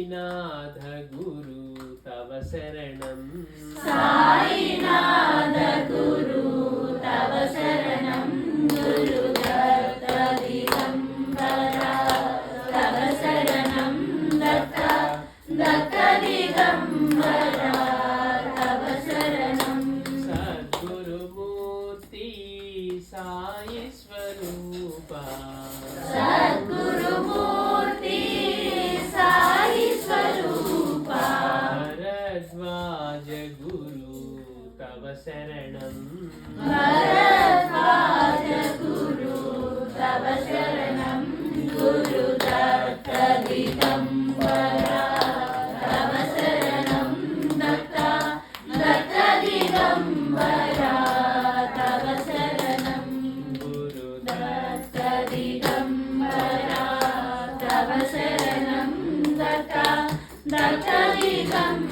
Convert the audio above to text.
साईनाथ गुरु तव शरणं साईनाथ गुरु तव शरणं गुरुदत्त दिगंबरा तव शरणं दत्त दत्त दिगंबरा तव शरणं सद्गुरुमूर्ति साई स्वरूपा सद्गुरुमूर्ति साई स्वरूपा भरद्वाज गुरु तव शरणं भरद्वाज गुरु तव शरणं गुरुदत्त दिगंबरा तव शरणं दत्त दत्त दिगंबरा तव शरणं गुरुदत्त दिगंबरा तव शरणं दत्त दत्त दिगंबरा